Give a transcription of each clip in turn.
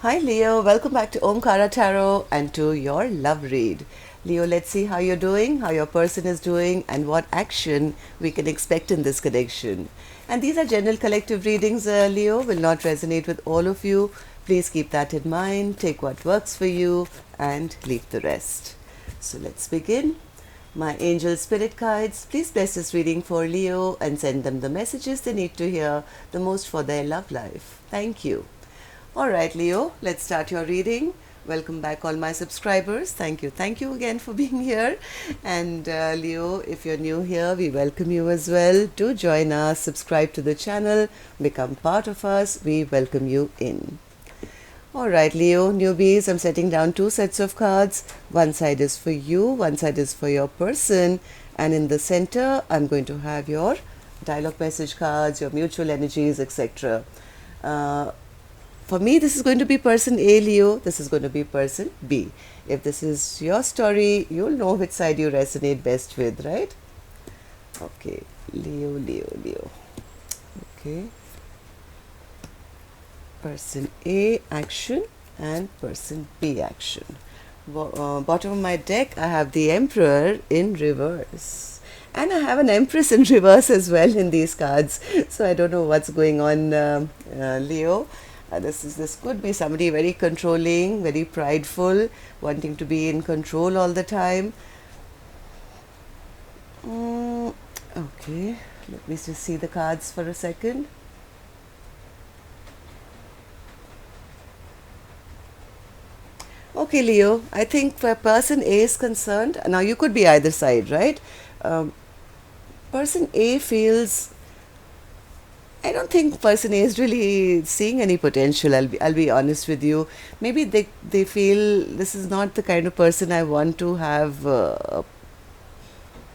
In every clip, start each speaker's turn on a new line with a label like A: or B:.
A: Hi Leo, welcome back to Omkara Tarot and to your love read. Leo, let's see how you're doing, how your person is doing, and what action we can expect in this connection. And these are general collective readings, Leo, will not resonate with all of you. Please keep that in mind, take what works for you, and leave the rest. So let's begin. My angel spirit guides, please bless this reading for Leo and send them the messages they need to hear the most for their love life. Thank you. All right, Leo, let's start your reading. Welcome back, all my subscribers. Thank you. Thank you again for being here. And Leo, if you're new here, we welcome you as well. Do join us, subscribe to the channel, become part of us. We welcome you in. All right, Leo, newbies, I'm setting down two sets of cards. One side is for you, one side is for your person. And in the center, I'm going to have your dialogue message cards, your mutual energies, etc. For me, this is going to be person A, Leo. This is going to be person B. If this is your story, you'll know which side you resonate best with, right? Okay, Leo. Okay. Person A, action, and person B, action. Bottom of my deck, I have the Emperor in reverse. And I have an Empress in reverse as well in these cards. So I don't know what's going on, Leo. This could be somebody very controlling, very prideful, wanting to be in control all the time. Okay, let me just see the cards for a second. Okay, Leo, I think where person A is concerned, now you could be either side, right? Person A feels, I don't think person A is really seeing any potential. I'll be honest with you. Maybe they feel this is not the kind of person I want to have,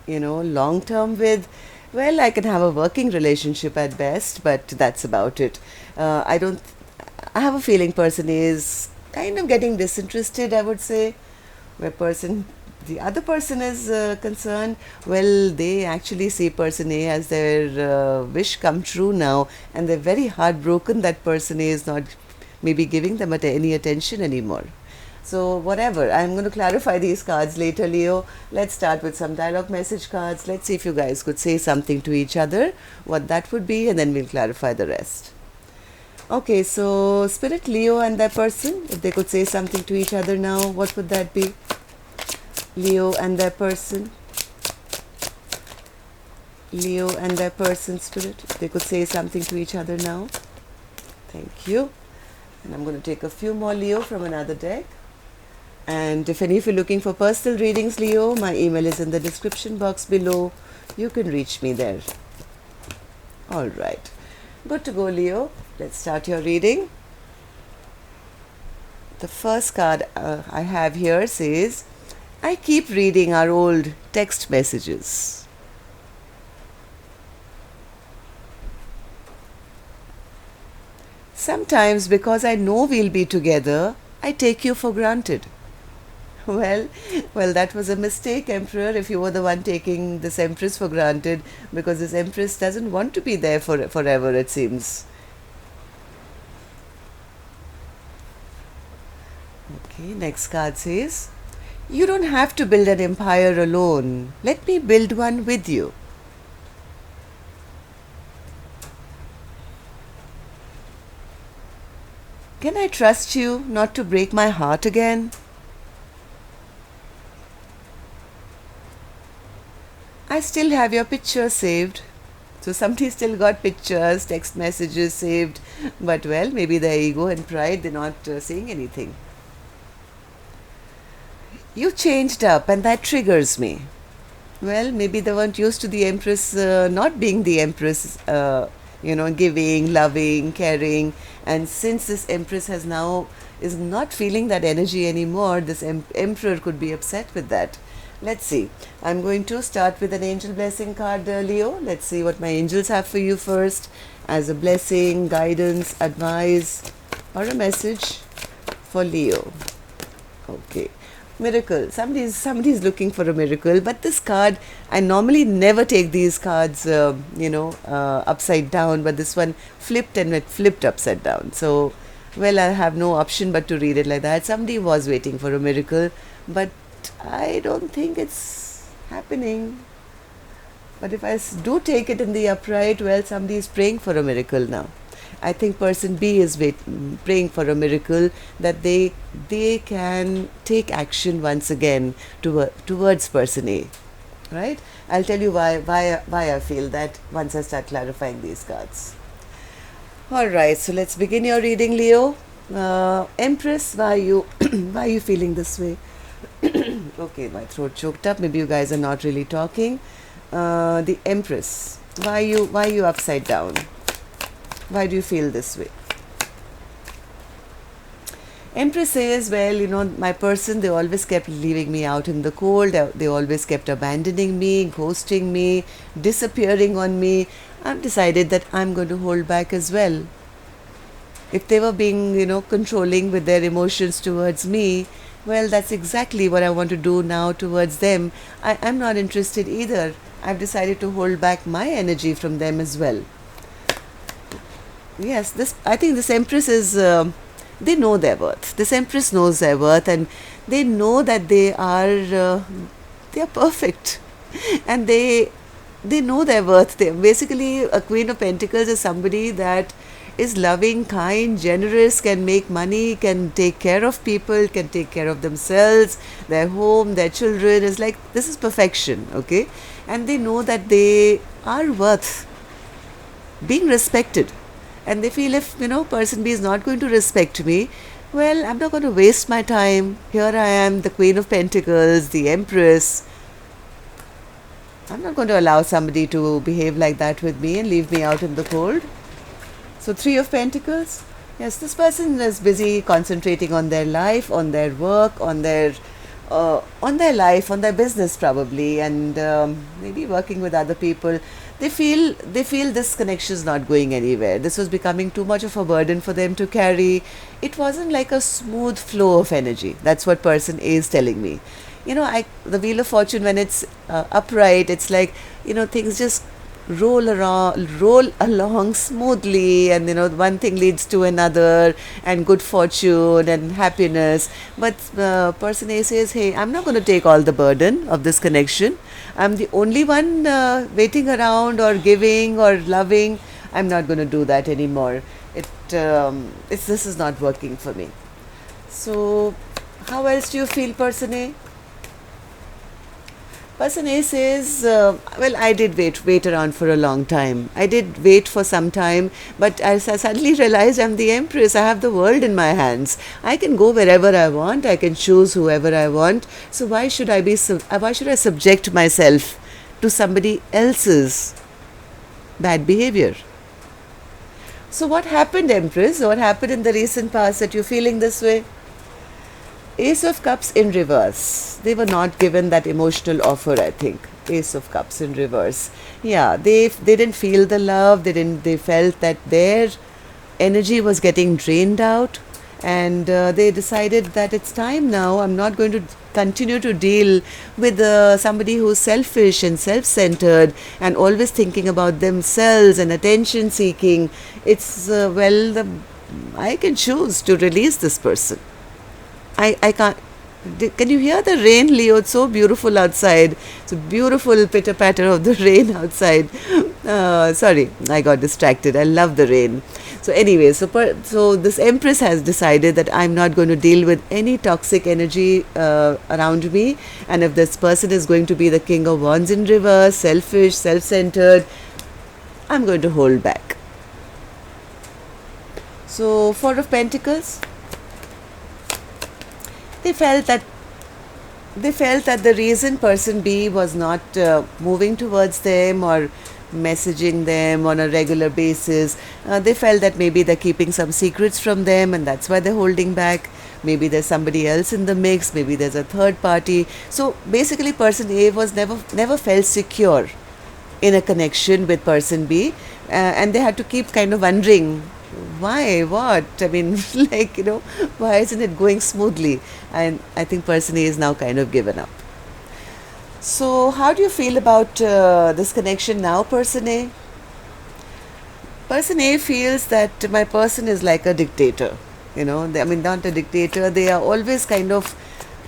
A: long term with. Well, I can have a working relationship at best, but that's about it. I don't. I have a feeling person A is kind of getting disinterested, I would say. Where the other person is concerned, well, they actually see person A as their wish come true now, and they're very heartbroken that person A is not maybe giving them any attention anymore. So whatever, I'm going to clarify these cards later, Leo. Let's start with some dialogue message cards. Let's see if you guys could say something to each other, what that would be, and then we'll clarify the rest. Okay, so Spirit, Leo and their person, if they could say something to each other now, what would that be? Leo and their person. Leo and their person, Spirit, if they could say something to each other now. Thank you. And I'm going to take a few more, Leo, from another deck. And if any of you are looking for personal readings, Leo, my email is in the description box below. You can reach me there. All right. Good to go, Leo. Let's start your reading. The first card I have here says, I keep reading our old text messages. Sometimes because I know we'll be together, I take you for granted. Well, that was a mistake, Emperor, if you were the one taking this Empress for granted, because this Empress doesn't want to be there forever, it seems. Okay, next card says, you don't have to build an empire alone. Let me build one with you. Can I trust you not to break my heart again? I still have your picture saved. So somebody still got pictures, text messages saved, but well, maybe their ego and pride, they're not saying anything. You changed up and that triggers me. Well, maybe they weren't used to the Empress not being the Empress, giving, loving, caring. And since this Empress is not feeling that energy anymore, this Emperor could be upset with that. Let's see. I'm going to start with an angel blessing card, Leo. Let's see what my angels have for you first as a blessing, guidance, advice, or a message for Leo. Okay. Miracle. Somebody's looking for a miracle, but this card, I normally never take these cards upside down, but this one flipped and it flipped upside down. So Well, I have no option but to read it like that. Somebody was waiting for a miracle, but I don't think it's happening. But if do take it in the upright, well, somebody is praying for a miracle now. I think person B is praying for a miracle that they can take action once again towards person A, right? I'll tell you why I feel that once I start clarifying these cards. All right, so let's begin your reading, Leo. Empress, why you why are you feeling this way? Okay, my throat choked up. Maybe you guys are not really talking. The Empress, why you upside down? Why do you feel this way? Empress says, well, my person, they always kept leaving me out in the cold. They always kept abandoning me, ghosting me, disappearing on me. I've decided that I'm going to hold back as well. If they were being, controlling with their emotions towards me, well, that's exactly what I want to do now towards them. I'm not interested either. I've decided to hold back my energy from them as well. Yes, I think this Empress is, they know their worth. This Empress knows their worth, and they know that they are perfect, and they know their worth. Basically, a Queen of Pentacles is somebody that is loving, kind, generous, can make money, can take care of people, can take care of themselves, their home, their children. Is like, this is perfection, okay? And they know that they are worth being respected. And they feel if, person B is not going to respect me, well, I'm not going to waste my time. Here I am, the Queen of Pentacles, the Empress. I'm not going to allow somebody to behave like that with me and leave me out in the cold. So, Three of Pentacles. Yes, this person is busy concentrating on their life, on their work, on their life, on their business probably, and maybe working with other people. They feel this connection is not going anywhere. This was becoming too much of a burden for them to carry. It wasn't like a smooth flow of energy. That's what person A is telling me. The Wheel of Fortune, when it's upright, it's like, things just roll along smoothly, and one thing leads to another, and good fortune and happiness. But person A says, hey, I'm not going to take all the burden of this connection. I'm the only one waiting around or giving or loving. I'm not going to do that anymore. This is not working for me. So how else do you feel, person A? Person A says, well, I did wait around for a long time. I did wait for some time, but as I suddenly realized I'm the Empress, I have the world in my hands. I can go wherever I want. I can choose whoever I want. So why should I subject myself to somebody else's bad behavior? So what happened, Empress? What happened in the recent past that you're feeling this way? Ace of Cups in reverse. They were not given that emotional offer, I think. Ace of Cups in reverse. Yeah, they didn't feel the love. They felt that their energy was getting drained out, and they decided that it's time now. I'm not going to continue to deal with somebody who's selfish and self-centered and always thinking about themselves and attention seeking. It's I can choose to release this person. I can't. Can you hear the rain, Leo? It's so beautiful outside. It's a beautiful pitter patter of the rain outside. Sorry, I got distracted. I love the rain. So anyway, so this Empress has decided that I'm not going to deal with any toxic energy around me. And if this person is going to be the King of Wands in reverse, selfish, self-centered, I'm going to hold back. So Four of Pentacles. They felt that the reason person B was not moving towards them or messaging them on a regular basis, they felt that maybe they're keeping some secrets from them, and that's why they're holding back. Maybe there's somebody else in the mix. Maybe there's a third party. So basically, person A was never felt secure in a connection with person B, and they had to keep kind of wondering, why, what, I mean, why isn't it going smoothly? And I think person A is now kind of given up. So how do you feel about this connection now, person A? Person A feels that my person is like a dictator. I mean, not a dictator. They are always kind of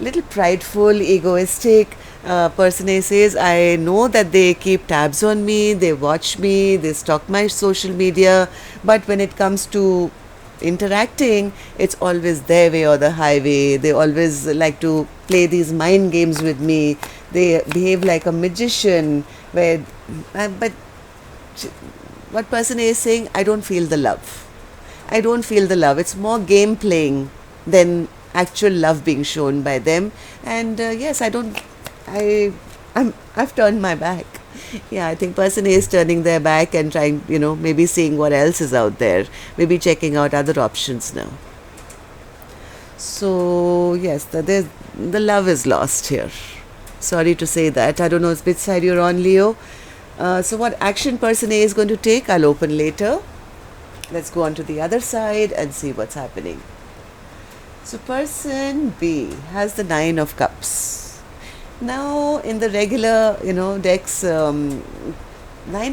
A: little prideful, egoistic. Person A says, I know that they keep tabs on me, they watch me, they stalk my social media, but when it comes to interacting, it's always their way or the highway. They always like to play these mind games with me. They behave like a magician. But what person A is saying, I don't feel the love. I don't feel the love. It's more game playing than actual love being shown by them. And yes, I don't. I've turned my back. Yeah, I think person A is turning their back and trying, maybe seeing what else is out there. Maybe checking out other options now. So yes, the love is lost here. Sorry to say that. I don't know which side you're on, Leo. So what action person A is going to take, I'll open later. Let's go on to the other side and see what's happening. So person B has the 9 of cups. Now in the regular, decks, 9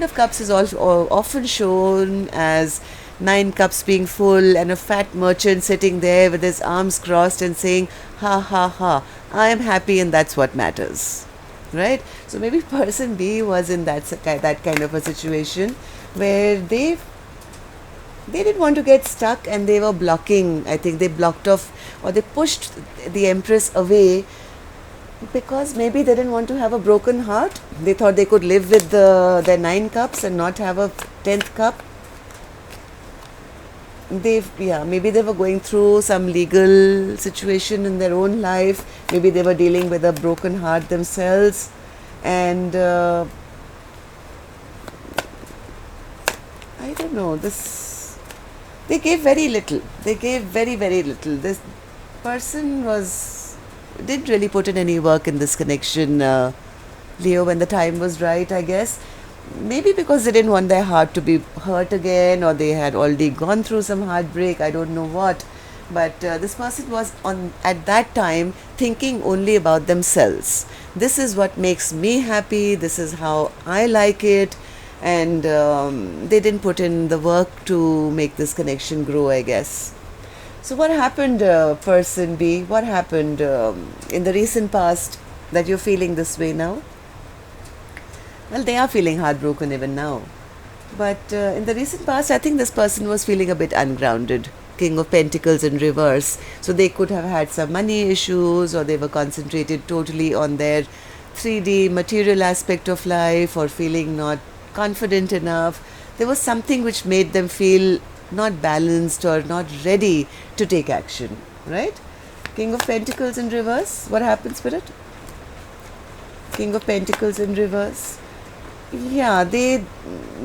A: of cups is also often shown as 9 cups being full and a fat merchant sitting there with his arms crossed and saying, ha ha ha, I am happy and that's what matters. Right? So maybe person B was in that kind of a situation where they didn't want to get stuck and they were blocking. I think they blocked off or they pushed the Empress away because maybe they didn't want to have a broken heart. They thought they could live with their 9 cups and not have a 10th cup. Maybe they were going through some legal situation in their own life. Maybe they were dealing with a broken heart themselves. And I don't know, they gave very little. They gave very, very little. This person didn't really put in any work in this connection, Leo, when the time was right, I guess. Maybe because they didn't want their heart to be hurt again, or they had already gone through some heartbreak, I don't know what. But this person was at that time thinking only about themselves. This is what makes me happy, this is how I like it. And they didn't put in the work to make this connection grow, I guess. So what happened, person B? What happened in the recent past that you're feeling this way now? Well, they are feeling heartbroken even now. But in the recent past, I think this person was feeling a bit ungrounded. King of Pentacles in reverse. So they could have had some money issues, or they were concentrated totally on their 3D material aspect of life, or feeling not confident enough. There was something which made them feel not balanced or not ready to take action, right? King of Pentacles in reverse. What happens with it? King of Pentacles in reverse. Yeah, they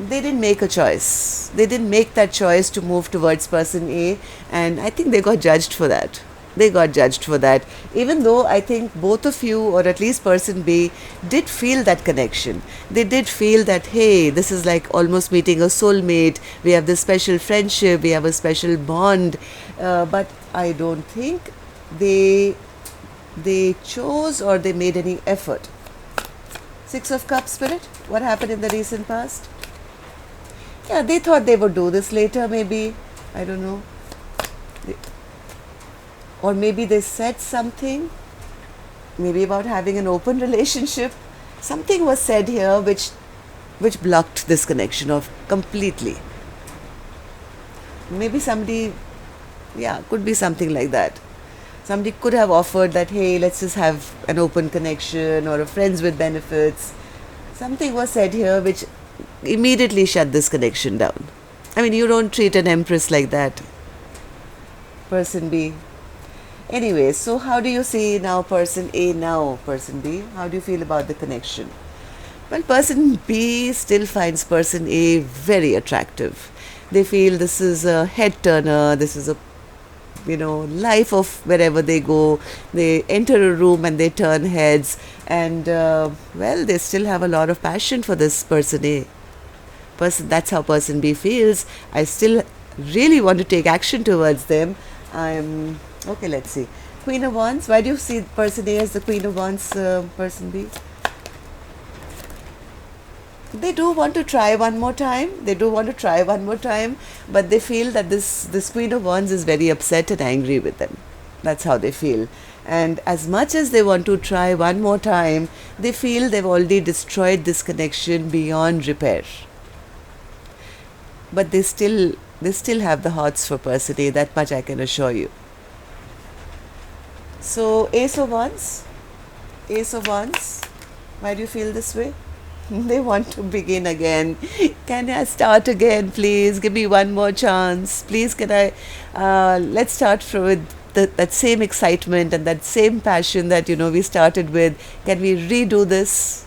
A: didn't make a choice. They didn't make that choice to move towards person A, and I think they got judged for that. They got judged for that. Even though I think both of you, or at least person B, did feel that connection. They did feel that, hey, this is like almost meeting a soulmate. We have this special friendship. We have a special bond. But I don't think they chose or they made any effort. 6 of Cups, Spirit. What happened in the recent past? Yeah, they thought they would do this later, maybe. I don't know. Or maybe they said something, maybe about having an open relationship. Something was said here which blocked this connection off completely. Maybe somebody, could be something like that. Somebody could have offered that, hey, let's just have an open connection or a friends with benefits. Something was said here which immediately shut this connection down. I mean, you don't treat an Empress like that. Person B. Anyway, so how do you see now person A, now person B? How do you feel about the connection? Well, person B still finds person A very attractive. They feel this is a head turner, this is a life of wherever they go. They enter a room and they turn heads, and they still have a lot of passion for this person A. That's how person B feels. I still really want to take action towards them. Okay, let's see. Queen of Wands. Why do you see person A as the Queen of Wands, person B? They do want to try one more time. They do want to try one more time, but they feel that this Queen of Wands is very upset and angry with them. That's how they feel. And as much as they want to try one more time, they feel they've already destroyed this connection beyond repair. But they still have the hots for person A, that much I can assure you. So Ace of Wands, Ace of Wands, why do you feel this way? They want to begin again. Can I start again, please? Give me one more chance. Please, can I? Let's start with that same excitement and that same passion that we started with. Can we redo this?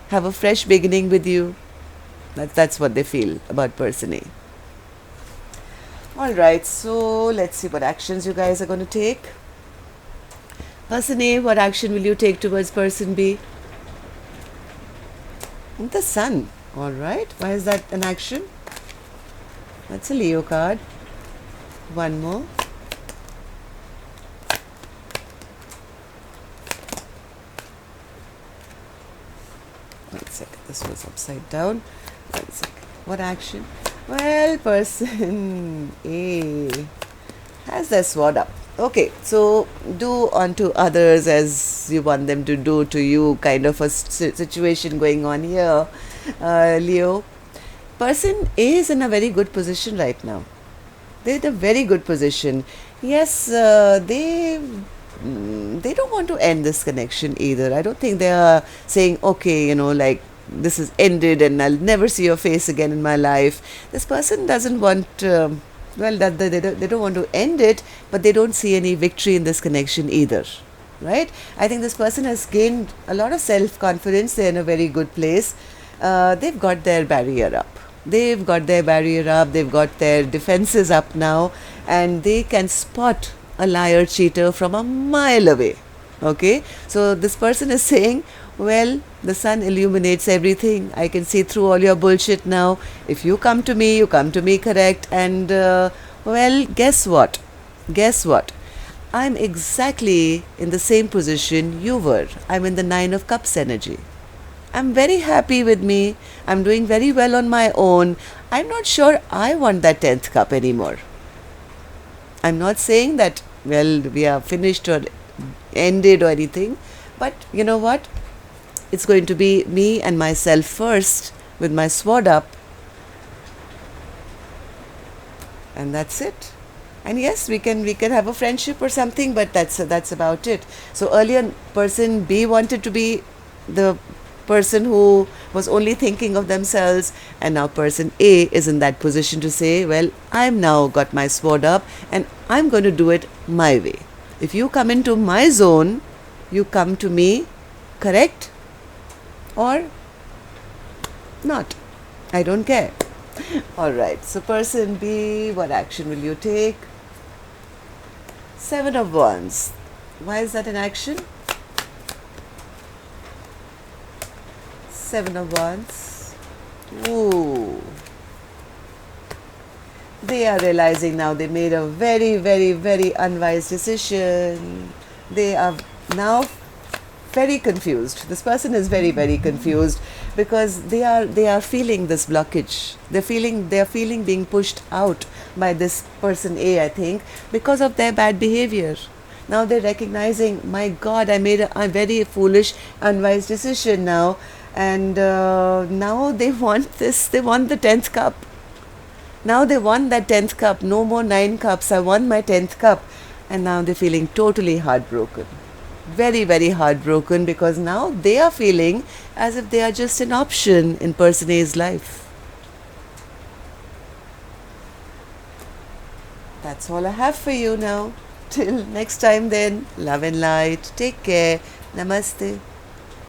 A: Have a fresh beginning with you? That's what they feel about person A. All right, so let's see what actions you guys are going to take. Person A, what action will you take towards person B? The Sun. All right, why is that an action? That's a Leo card. One more. One second, this was upside down. One second. What action? Well, person A has their sword up. Okay, so do unto others as you want them to do to you, kind of a situation going on here, Leo. Person A is in a very good position right now. They're in a very good position. Yes, they don't want to end this connection either. I don't think they are saying, okay, like this is ended and I'll never see your face again in my life. This person doesn't want, that they don't want to end it, but they don't see any victory in this connection either. Right? I think this person has gained a lot of self-confidence. They're in a very good place. They've got their barrier up. They've got their defenses up now, and they can spot a liar cheater from a mile away. Okay, so this person is saying, well, the sun illuminates everything. I can see through all your bullshit now. If you come to me, you come to me correct. And well, guess what? I'm exactly in the same position you were. I'm in the Nine of Cups energy. I'm very happy with me. I'm doing very well on my own. I'm not sure I want that 10th cup anymore. I'm not saying that, well, we are finished or ended or anything. But you know what? It's going to be me and myself first with my sword up. And that's it. And yes, we can have a friendship or something, but that's about it. So earlier, person B wanted to be the person who was only thinking of themselves, and now person A is in that position to say, well, I'm now got my sword up and I'm going to do it my way. If you come into my zone, you come to me, correct? Or not. I don't care. Alright, so person B, what action will you take? Seven of Wands. Why is that an action? Seven of Wands. Ooh. They are realizing now they made a very, very, very unwise decision. They are now very confused. This person is very, very confused because they are feeling this blockage. They're feeling being pushed out by this person A, I think, because of their bad behavior. Now they're recognizing, my God, I made a very foolish, unwise decision now, and now they want this. They want the 10th cup. Now they want that 10th cup. No more 9 cups. I want my 10th cup. And now they're feeling totally heartbroken. Very, very heartbroken, because now they are feeling as if they are just an option in person A's life. That's all I have for you now. Till next time then, love and light. Take care. Namaste.